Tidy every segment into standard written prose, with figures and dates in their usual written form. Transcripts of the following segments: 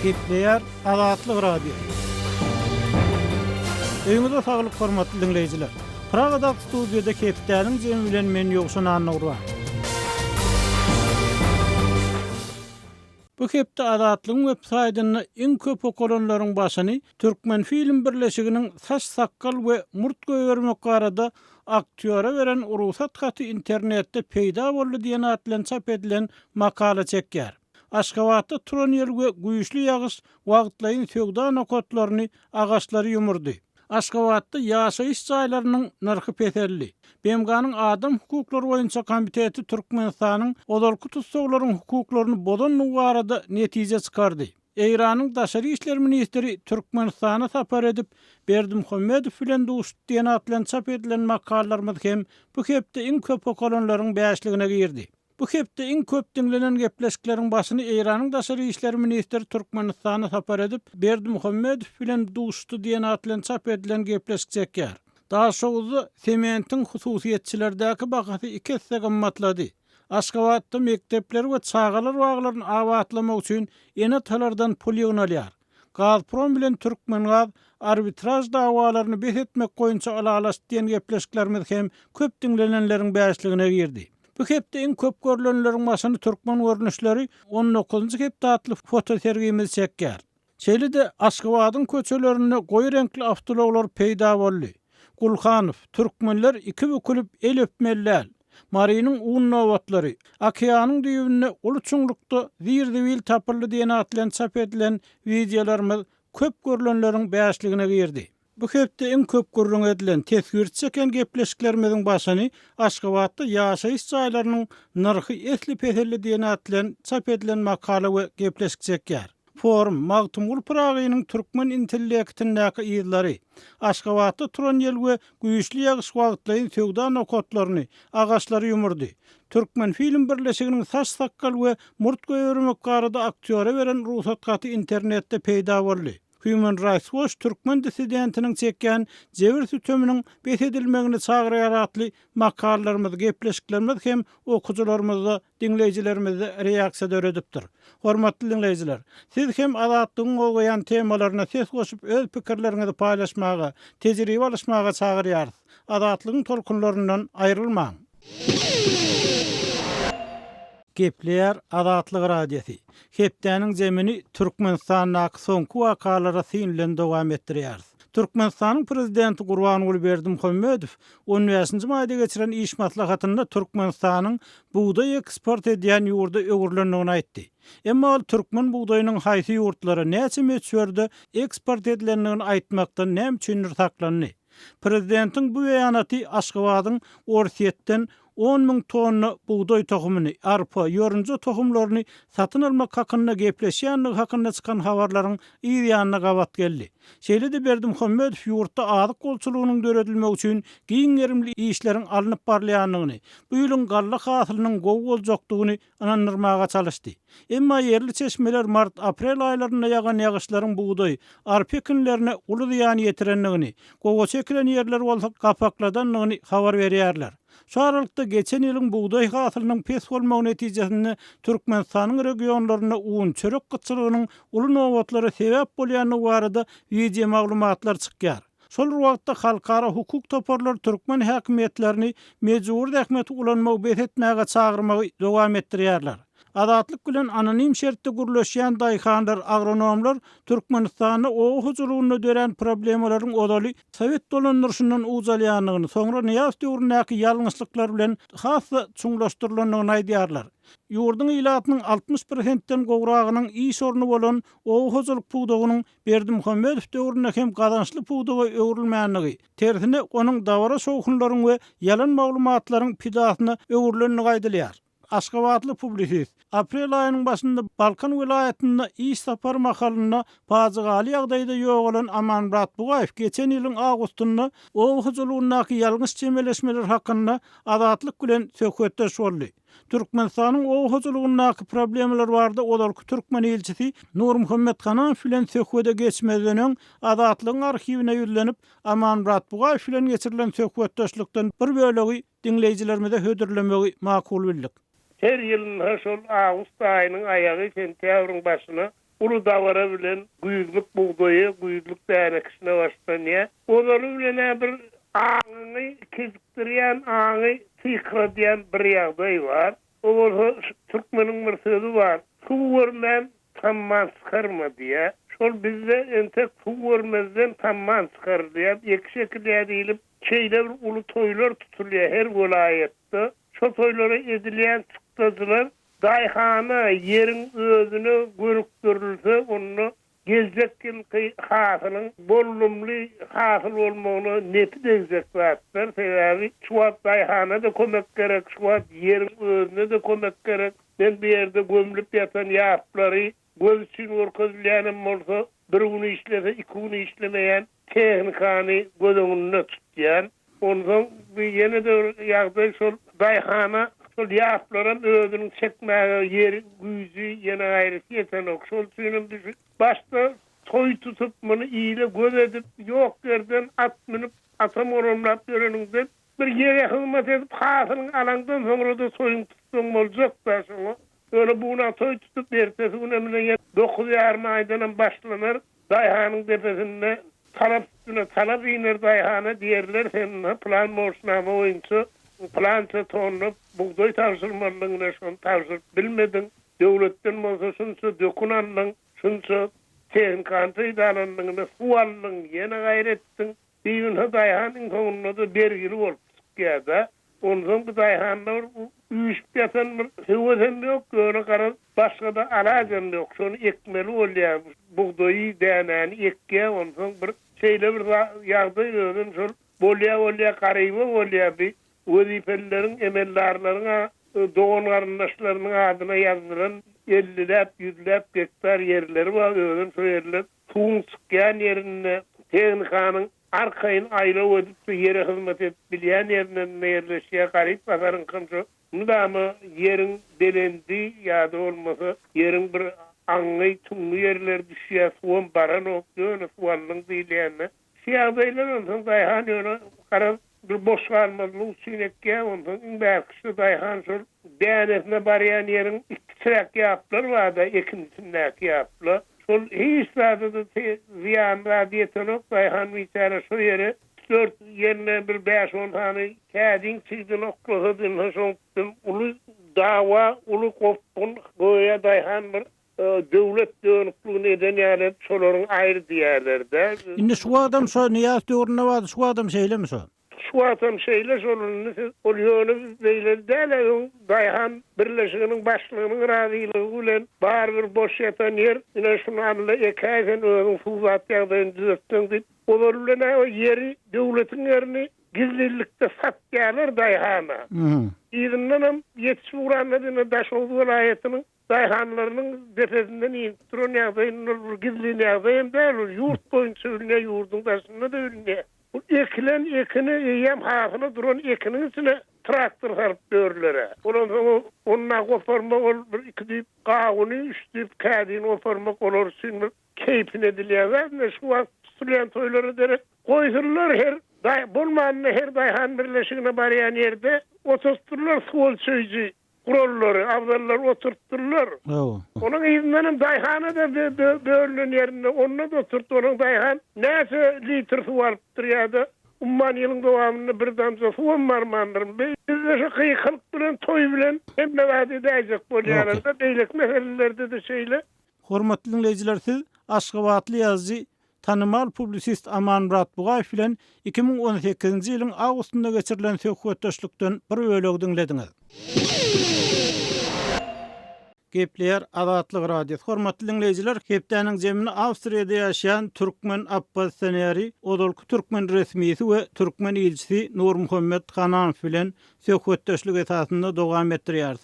Gepleýär Azatlyk radio. Öňüňizde saglyk hormatly dinleýijiler. Pragada studiýada Kepdäniň jemi bilen men ýogşan anawra. Bu hepde Azatlyň websaýtyny iň köp okulanlaryň başyny Türkmen film birleşiginiň saç sakkal we murt göýermek barada aktýora beren urusat haty internetde peýda boldy diýen atlan çap edilen makala çekýär. Aşgabatda turan ýer we güýçli ýagyş wagtlaryň sögdan okotlaryny agaçlary ýumurdy. Aşgabatda ýaşaýyş jaýlarynyň narhy peterli. BMG'nyň Adam Hukuklary boýunça komiteti Türkmenistanyň olarky tutsaglaryň hukuklaryny bodan barada netije çykardy. Eýranyň daşary işler ministri Türkmenistana sapar edip Berdimuhammedow bilen duşdy diýen atlan çap edilen makallalarymyz hem bu hepde iň köp okulanlaryň bäşligine girdi. Bu hepde iň köp dinlenen gepleşikleriň başyny Eýranyň daşary işler ministri Türkmenistana sapar edip Berdimuhammedow bilen duşdy diýen atlan çap edilen gepleşik çekýär. Daha şoňzy sementiň hususiýetçilerdäki bagasy iki hisse gymmatlady. Aşgabatda mektepler we çağalar waglaryny awatlamak üçin ene talardan pul ýygnalýar. Gazprom bilen Türkmengaz arbitraj dawalaryny behetmek goýunça alalaşdy diýen gepleşiklerimiz hem köp dinlenenleriň bäşligine girdi. Bu hepde iň köp görülenleriň başyny Türkmen görnüşleri 19-njy hepde atly foto sergimiz çekýär. Şeýle-de Aşgabatyň köçelerinde goý renkli awtologlar peýda boldy. Gulhanow, Türkmenler iki bükülüp el öpmelläl. Marynyň uň nowatlary, okeanyň düýbüne uly çuňlukda zirdiwil tapyrly diýen atlan çap edilen videolarymyz köp görülenleriň bäşligine girdi. Bu hepde iň köp görülen edilen tesgir çeken gepleşiklerimiziň başyny Aşgabatda ýaşaýyş jaýlarynyň narhy esli peterli diýen atlan çap edilen makala we gepleşik çekýär. Forum Magtumul Pragynyň Türkmen intellektindäki ýyllary, Aşgabatda turan ýel we güýçli ýagyş wagtlaryň sögdan okotlaryny agaçlary ýumurdy. Türkmen film birleşiginiň saç sakkal we murt göýermek barada aktýora beren ruhsat haty internetde peýda boldy. Human Rights Watch Türkmen dissidentiniň çekýän jebir süteminiň besedilmegini çagyrýar atly makallalarymyz, gepleşiklerimiz hem okujalarymyzda, dinleýijilerimizde reaksiýa döredipdir. Hormatly dinleýijiler, siz hem Azatlygyň goýan temalaryna ses goşup öz pikirleriňizi paýlaşmaga, tejribe alışmaga çagyrýarys. Azatlygyň tolkunlaryndan aýrylmaň. Gepleýär Azatlyk radiosy. Hepdäniň jemini Türkmenistanyň soňky wakalara synlen dowam etdirýär. Türkmenistanyň prezidenti Gurbanuly Berdimuhammedow 15-nji maýda geçiren iş maslahatynda Türkmenistanyň buğday eksport edýän ýurda öwürlendigini aýtdy. Emma Türkmen buğdaýynyň haýsy ýurtlary näçe meçherde eksport edilendigini aýtmakdan näme üçin saklandy? Prezidentiň bu beýanaty Aşgabatyň Orsiýetden 10.000 tonna buğday tohumyny, arpa, ýörünje tohumlaryny satyn almak hakyna gepleşýänligi hakynda çykan habarlaryň ýa-ýanyna gabat geldi. Şeýle-de Berdimuhammedow ýurtda azyk golçulugynyň döredilmegi üçin giň gerimli işleriň alınıp barlaýanlygyny, bu ýylyň galla hasylynyň gowy boljakdygyny anandyrmaga çalışdy. Emma yerli çeşmeler mart-aprel aýlaryna ýagan ýagyşlaryň buğday, arpa ekinlerine uly ýan ýetirenligini, gowy çekilen ýerler bolsa gapakladanlygyny habar berýärler. Şu aralykda geçen ýylyň buğday hasylynyň pes bolmagy netijesinde Türkmenistanyň regionlaryna un çörek gytçylygynyň uly nowatlary sebäp bolýanyny barada video maglumatlar çykýar. Şol wagtda halkara hukuk toparlar Türkmen häkimetlerini mejbur häkmet ulanmagy behetmäge çagyrmagy dowam etdirýärler. Azatlyk bilen anonim şertde gürleşýän daýhanlar, agronomlar Türkmenistanyň o huzurlugyny dören problemlaryň odaly Sowet dolandyrşyndan uzalýanlygyny, soňra Niýaz döwründäki ýalňyçlyklar bilen hasy çuňlaşdyrylanlygyny aýdýarlar. Ýurdun ilatynyň 60%den gowragynyň iş orny bolan o huzurluk puwdagynyň Berdimuhammedow döwründe hem gazançly puwdaga öwrülmänligi, tersine onuň dawara şowkunlaryň we ýalan maglumatlaryň pidasyna öwrülenligi aýdylýar. Aşgabatly publisist aprel aýynyň başynda Balkan vilayatynda iş sapar makalyna pazygaly ýagdaýda ýok bolan Amanmurat Bugaýew geçen ýylyň awgustynda o huzurlugyndaky ýalňyç jemeleşmeler hakynda Azatlyk bilen söhbetdeş boldy. Türkmenistanyň o huzurlugyndaky problemler barda olarky Türkmen elçisi Nurmuhammed Hanaň bilen söhbete geçmeden Azatlygyň arhiwine ýüzlenip Amanmurat Bugaýew bilen geçirilen söhbetdeşlikden bir bölegi dinleýijilerimize hödürlemegi makul bildik. Her ýylyň şol awgust aýynyň aýagy sentýabryň başyna ulu davara bilen güýzlük buğdayı, güýzlük därekisine başlanýar. Olary bilen bir aňy kezikdirýän, aňy sykradiýan bir ýagdaý bar. O türkmeniň bir sözi bar. Su görmän tamman çıkarma diye. Şol bizde entek su görmezden tamman çıkar diye. Iki şekilde edilip şeyler ulu toylar tutuluyor her vilayette. Şu toylara edilen çıktıcılar dayhana yerin özünü görüktürülse onu gelecek yılki hasılın bollumlu hasıl olmağını nepid edecekler. Sebebi şu an dayhana da kömek gerek, şu an yerin özüne de kömek gerek. Ben bir yerde gömülüp yatan yapları göz için orkazlayanım olsa bir günü işlese, iki günü işlemeyen tehnikanı göz önüne tutyan. Ondan bir yeni de yağday sol dayhana sol yapların özünün çekmeye yeri, güzü, yeni gayreti yeten ok. Sol suyunun düşün. Başta toy tutup bunu iyile göz edip yok yerden at minip atam orumlap yörününden bir yere hizmet edip hasılın alandan sonra da soyun tuttuğum olacak da sonra. Öyle buna toy tutup ertesi gün emine 9 yarım aydan başlanır. Dayhanın tepesinde talap iner dayhana diyerler seninle plan morsunama oyuncu plança tonlu buğday tavsırmalığına şunu tavsır bilmedin. Devletten olsa şunsa dökunanlığın şunsa tehnikantı idalanlığına su allığın yine gayrettin. Bir gün dayhanın sonunda da bergili olup çıkıyada. Ondan bu dayhanlar uyuşup yatan bir hüvesen de yok. Öyle karar başka da alacan da yok. Şunu ekmeli oluyor. Buğdayı deneni ekkeye ondan bir şeyle bir yağda gördüm. Şunu bolya karayıva bolya bir vazifelerin emellarlarına doğun karındaşlarının adına yazılan 50'lep 100'lep hektar yerleri var. Gördüm şu yerler tuğun çıkayan yerine tehnikanın arkayın ayla ödüp yere hizmet edip bilyen yerine yerleşiye garip pazarın kımşı. Bunda mı yerin delendi ya da olmasa yerin bir anğay tunlu yerler düşüyor suun baran okluyor suanlığın değillerine. Siyadaylar ondan dayhan öyle karan bir boş kalmadığı sinekke ondan belkisi dayhan sol beyanetine barayan yerin iki çırak yaptılar var da ikincisindeki yaptılar. Sol hiç zaten ziyan radiyeten ok dayhan biçare şu yere 4 yerine bir 5-10 tane kədin çizgin okluğudun hoşuntum ulu dava ulu kopun goya dayhan bir devlet dönüklüğünü eden yerler şoların ayrı diyerlerde. Indi şu adam şu niyaz döwrüne vardı şu adam şeyle mi şu? Şu adam şeyle şolunu oluyor böyle dele dayhan birleşiginin başlığının razılığı bilen bar bir boş yatan yer yine şunu anla ekazen özün fuzat yağdan düzelttin deyip olurluna o yeri devletin yerini gizlilikte satyalar dayhana. İzinlenem yetişip uğranladığına daş olduğu vilayetinin dayhanlarının defesinden iyi tuturon yağdayın gizliğini yağdayın değil yurt boyunca ülüne yurdun daşında da ülüne. Ekilen ekini yem hafına duran ekinin içine traktör sarıp dörlere. Onunla koparmak olur, iki deyip kağını, üç deyip kağıdını koparmak olur, şimdi keyfin ediliyor. Ne şu an tutulayan toyları derek koysunlar bulmanını her dayhan birleşigine barayan yerde oturturlar sol sözcü. Kuralları, avlarlar oturtturlar. Onun izinden dayhanı da bölünün yerine onunla da oturttu. Onun dayhan neyse litre su alıptır ya da umman yılın devamında bir damza su marmanlarım. Biz de şu kıyıkılık bilen, toy bilen hem de vaat edecek bu yanında. Beylik meselelerde de şeyle. Hormatly dinleyijiler, siz Aşgabatly yazıcı tanımal publisist Aman Murat Bugayew bilen 2018-nji ýylyň awgustynda geçirilen söhbetdeşlikden bir bölegi dinlediňiz. Gepler Azatlyk Radio. Hormatly dinleyijiler, hepdeniň jemini Awstriýada ýaşaýan türkmen oppositsioneri, odolky türkmen resmiýeti we türkmen ilçisi Nur Muhammed Hanaňow bilen söhbetdeşlik esasynda dowam etdirýär.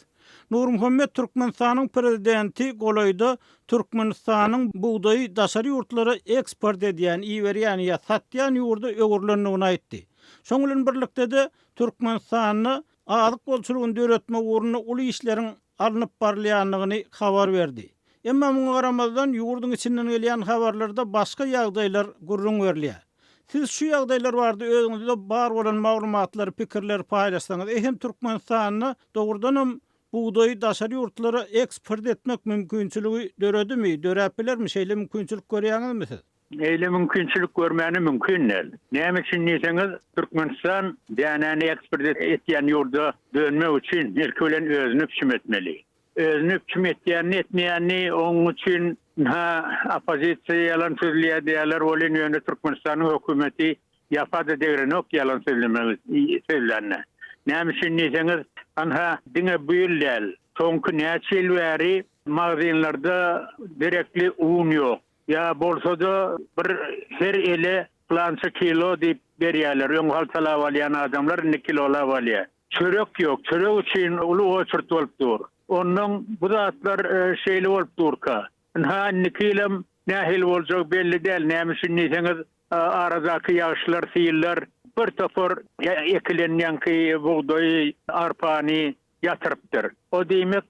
Nur Muhammed Türkmenistanyň prezidenti Goloýda Türkmenistanyň buğdaý daşary ýurtlara eksport edýän, iýerýän ýa satýan ýurda öwürlendigini aýtdy. Şoň bilen birlikde de Türkmenistanyny azyk bolçulugyny döretme uğruna uly işleriň alınıp barylýanlygyny habar berdi. Emma muňa garamazdan ýurdun içinden gelýän habarlarda başga ýagdaýlar gurrun berilýär. Siz şu ýagdaýlar bardy özüňizde bar bolan maglumatlary, pikirler paýlaşsaňyz, hem Türkmenistanyny dogrudanam buğdayı daşary ýurtlara eksport etmek mümkinçiligi döredimi, döräplermi? Şeýle mümkinçilik görýäňizmi siz? Eyle mümkinçilik görmäni mümkin näl. Näme üçin diýseňiz, Türkmenistan dänäni eksport etýän ýurda dönmek üçin ilkelen özüni pişim etmeli. Özüni pişim etmeýänni onuň üçin opozisiýa yalan sözleýär diýerler, bolan ýöne Türkmenistanyň hökümeti ýapady degrenok yalan sözlenme. Näme üçin diýseňiz, diňe buýulýar. Soňky näçe ýyl bäri magazinlarda direktli un ýok. Ya bolsa da bir her ele plança kilo diýip berýärler. Öňhal talap alýan adamlar 2 kilo alap alýar. Çörek ýok. Çörek üçin uly oçurt bolupdyr. Onuň bu zatlar şeýle bolupdyr ka. 2 kilo nähil boljak belli däl. Näme üçin diýseňiz, aradaky ýaşlar, syýylar bir topor ekilenýän buğday, arpany yatyrypdyr. O demek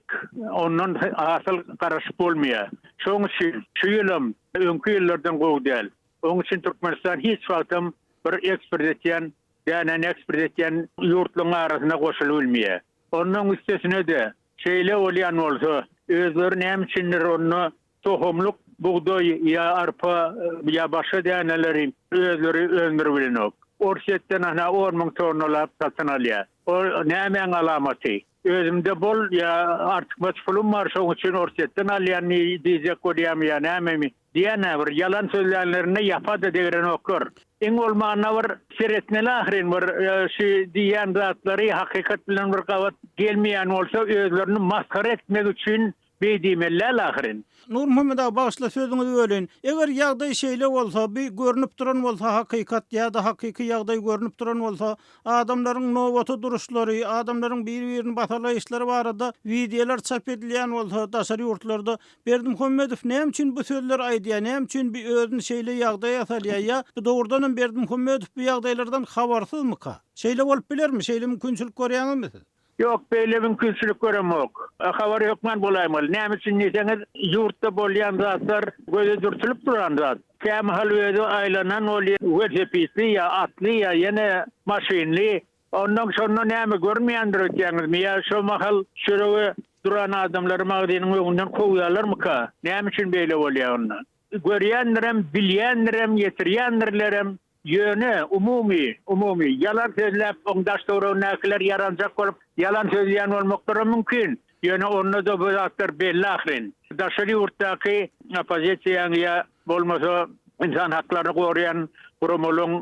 onun asıl garaşyp bolmaýar. Şoň üçin şu ýylym öňkü ýyllardan gowdal. Onuň üçin Türkmenistan hiç wagtym bir eksport etýän, ýani eksport etýän ýurtlaryň arasyna goşulyp bilmeýär. Onuň üstesine de şeýle bolýan bolsa, özleri näme üçindir onu tohumluk buğday ýa arpa ýa başga däneleri özleri öndürip bilenok. Orşetden 10.000 tonnalap satyn alýar. O näme alamaty? Özümde bol ya artık masfulum var, şoň üçin orşetden alýan diýjek görýärm ýa näme diýene bir yalan sözlerlerine ýapady degren oklar. Eň bolmaganda bir seretmeli ahirin bir şu diýen zatlary hakykat bilen bir gawat gelmeýän bolsa özlerini maskara etmek üçin beýdimeler ahirin. Nur Muhammed ağa başla sözüňizi bölen. Eger ýagdaý şeýle bolsa, bir görünüp duran bolsa hakykat ýa-da hakyky ýagdaý görünüp duran bolsa, adamlaryň nowaty duruşlary, adamlaryň bir-birini batalaýyşlary barada videolar çap edilýän bolsa, daşary ýurtlarda Berdimuhammedow näme üçin bu sözler aýdýar, näme üçin bir özüni şeýle ýagdaý asalýar ýa dogrudan Berdimuhammedow bu ýagdaýlardan habarsızmy ka? Şeýle bolup bilermi? Şeýle mümkinçilik görýäňizmi siz? Yok, böyle mümkinçilik göremok. Habar yokman bolaymaly. Näme üçin diýseňiz, ýurtda bolýan zatlar göze dürtülüp duran zat. Käm halwede aýlanan bolýar, welosipedi ýa atly ýa ýene maşinli. Ondan sonra näme görmeýändir diýeňiz. Ýa şo mahal şurada duran adamlar magdynyň öňünden kowýarlarmy ka? Näme üçin beýle bolýar ondan? Görýändirem, bilýändirem, ýetirýändirlerem. Yöne umumi yalan sözlep ondaş doğru näkiler yaranacak olup yalan sözleyen olmakları mümkün. Yöne onu da bu zatlar belli ahirin. Daşary ýurtdaky opozisiýaň ýa bolmasa insan haklarını gorayan kurumlaryň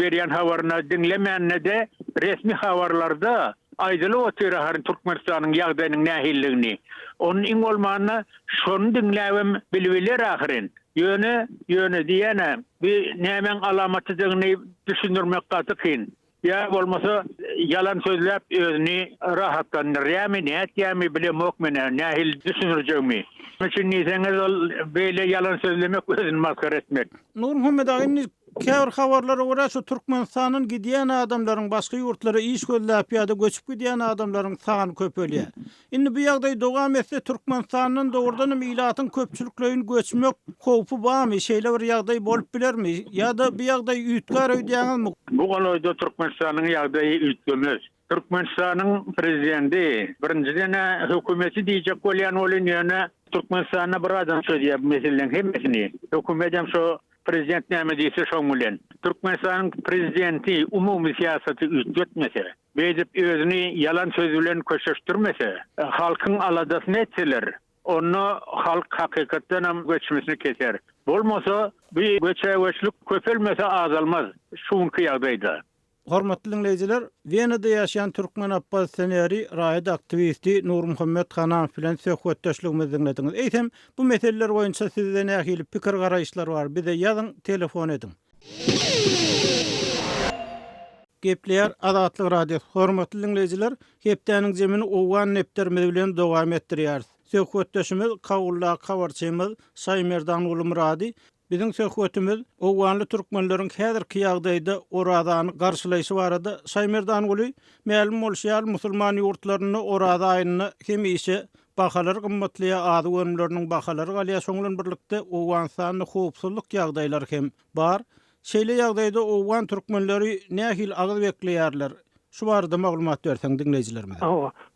berýän habaryny dinlemänne de resmi habarlarda aýdyly otyraharyň Türkmenistanyň ýagdaýynyň nähilligini. Onun iň bolmanyny şonu dinläwem bilbiler ahirin. Yöne diýene bir nämen alamatydygyny düşündirmek gaty ya bolmasa yalan sözläp özüni rahatlandyrýarmy, näetýärmi bilemok mene, nähil düşünürjekmi. Üçin diýseňiz ol beýle yalan sözlemek özüni maskara etmek. Nur Muhammed agyny käbir habarlara görä şu Türkmenistanyň gidýän adamlaryň başga ýurtlara iş gözläp ýa-da göçüp gidýän adamlaryň sany köpelýär. Indi bu ýagdaý dowam etse Türkmenistanyň dogrudan milatyň köpçüliklerini göçmek howpy barmy? Şeýle bir ýagdaý bolup bilermi? Ýa-da bu ýagdaý üýtkär öýdýäňizmi? Bu galoýda Türkmenistanyň ýagdaýy üýtgemez. Türkmenistanyň prezidenti birinciden hökümeti diýjek bolýan bolan ýöne Türkmenistanyna bir adam söýýär meseleň hemmesini. Hökümetem şu prezident näme diýse şoň bilen. Türkmenistanyň prezidenti umumy siýasaty üýtgetmese, beýdip özüni yalan söz bilen köşeşdirmese, halkyň aladasyny etseler, onu halk hakykatdan hem göçmesini keser. Bolmasa bir göçlik köpelmese azalmaz şuňky ýagdaýda. Hormatly dinleyijiler, Wienada ýaşaýan türkmen oppozisioneri, raýat aktivisti Nur Muhammed Hanan bilen söhbetdeşligimizi dinlediňiz. Eýtem, bu meseleler boýunça sizden nähili pikir garaýşlar bar. Bize ýazyň, telefon ediň. Gepler Azatlyk radiosu. Hormatly dinleyijiler, hepdeniň jemini owan nepterimiz bilen dowam etdirýär. Söhbetdeşimiz Kawulla Kawarçymyz Saýmerdan uly Murady. Bizim söhbetimiz owanly türkmenleriň häzirki ýagdaýda oradany garşylaýşy barada Saýmerdan uly ma'lum bolýar musulman ýurtlaryny orada aýyny hem ise bahalar gymmatly ady önümleriniň bahalary galýa şoňlan birlikde owan sanyny howpsuzlyk ýagdaýlary hem bar. Şeýle ýagdaýda owan türkmenleri nähil agyl bekleýärler. Şu barada maglumat berseň dinleýijilerimize.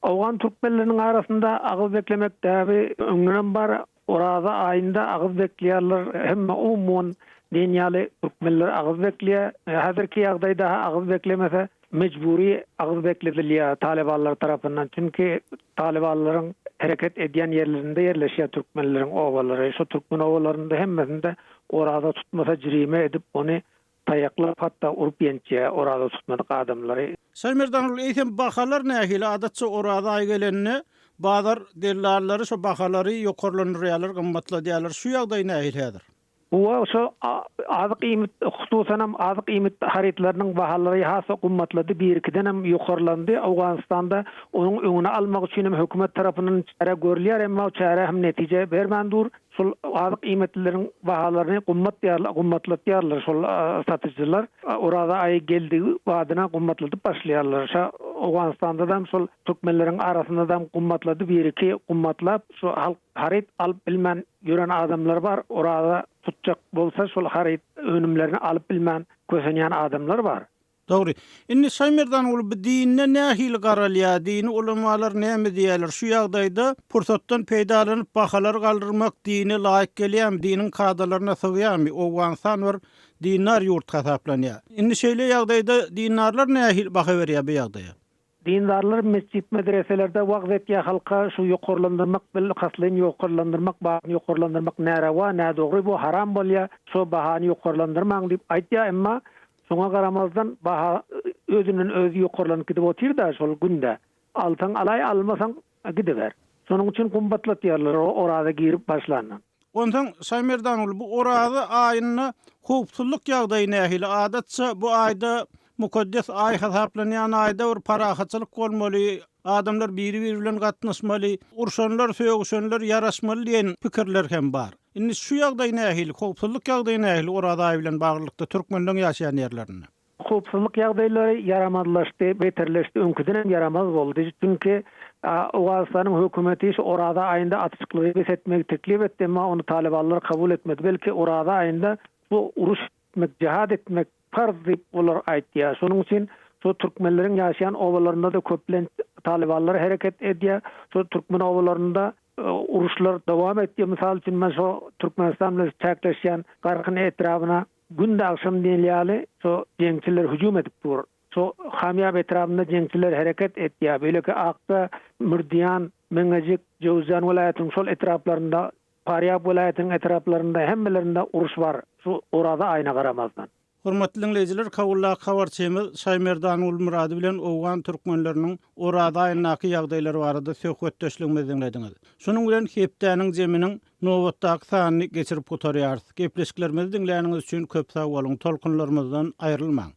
Awgan türkmenleriniň arasynda agyz beklemek däbi öňünden bar. Orada aýynda agyz bekleýärler, hemme umumyň dünýäli türkmenler agyz bekleýär. Häzirki ýagdaýda agyz beklemese mecburi agyz bekledilýär Talibanlar tarapyndan. Çünki Talibanlaryň hereket edýän ýerlerinde ýerleşýär türkmenleriň owalary. Şu türkmen owalarynda hemmesinde orada tutmasa jirime edip ony taýaklap hatda urup ýençe orada tutmadyk adamlary. Saýmerdan eýsem bahalar nähili adatça orada aý gelenine bazar dellalary şu bahalary ýokarlandyrýarlar, gymmatladýarlar. Şu ýagdaý nähilidir? Bu şu azyk iýmit hususan azyk iýmit haritlarynyň bahalary hasa gymmatlady, bir-ikiden hem ýokarlandy. Awganistanda onuň öňüne almak üçin hem hökümet tarapyndan çare görülýär, emma o çare hem netije bermendir. Şol azyk iýmetleriň bahalaryny gymmatlatýarlar şol satyjylar. Orada aý geldi badyna gymmatladyp başlaýarlar. Awganistanda da şol türkmenleriň arasynda da gymmatlady, bir-iki gymmatlap şu halk harit alyp bilmän ýören adamlar bar. Orada tutjak bolsa şol harit önümlerini alyp bilmän kösenýän adamlar bar. Dogry. Inni Saýmerdan ul bu dinne nähili garalýar, dini ulamalar näme diýerler? Şu ýagdaýda pursatdan peýdalanyp bahalar galdyrmak dini laýyk gelýär, diniň kadalaryna sowýarmy? Owganstan bir dinar ýurt hasaplanýar. Inni şeýle ýagdaýda dinarlar nähili baha berýär bu ýagdaýa? Dindarlar mescit medreselerde wagt etýär halka şu ýokarlandyrmak, bil haslyn ýokarlandyrmak, bahany ýokarlandyrmak närawa, nä dogry, bu haram bolýar. Şu bahany ýokarlandyrmaň diýip aýtýar, emma şoňa garamazdan baha özünden özü ýokarlanyp gidip otyr da şol günde. Altaň alay, almasaň gidiber. Şonuň üçin gymmatlatýarlar orada girip başlanan. Ondan Saýmerdan ul bu orada aýyna howpsuzlyk ýagdaýy nähili adatça bu aýda mukaddes ay hasaplanýan aýda bir parahatçylyk bolmaly, adamlar biri-biri bilen gatnaşmaly, urşanlar, söýgüşenler ýaraşmaly diýen pikirler hem bar. Indi şu ýagdaý nähili, howpsuzlyk ýagdaýy nähili orada aý bilen baglykda türkmenliň ýaşaýan ýerlerinde? Howpsuzlyk ýagdaýlary yaramadlaşdy, beterleşdi, öňküden hem yaramaz boldy. Çünki Awganistanyň hökümeti şu orada aýynda atışyklygy besetmek teklip etdi, emma onu Talibanlar kabul etmedi. Belki orada aýynda bu uruş etmek, jihad etmek farz diýip olar aýtýar. Şonuň üçin şu türkmenleriň ýaşaýan owalarynda da köplen Talibanlar hereket edýär. Şu türkmen owalarynda uruşlar dowam etdi. Misal üçin men şu Türkmenistan bilen çäkleşýän garkyny etrabyna günde akşam diýilýäli şu jeňçiler hüjum edip dur. Şu Hamyab etrafında jeňçiler hereket etýär. Beýleki Akda, Mürdiýan, Meňejik, Jowzan welaýatynyň şol etraflarynda, Faryab welaýatynyň etraflarynda hemmelerinde uruş bar. Şu orada aýna garamazdan. Hormatly dinleýijiler, Kawulla habarçymyz Saýmerdan ul Murady bilen Owgan türkmenleriniň orada aýnaky ýagdaýlary barada söhbetdeşligimizi dinlediňiz. Şonuň bilen hepdäniň jeminiň nowatdaky sanyny geçirip gotarýarys. Gepleşiklerimizi dinleýäniňiz üçin köp sag boluň. Tolkunlarymyzdan aýrylmaň.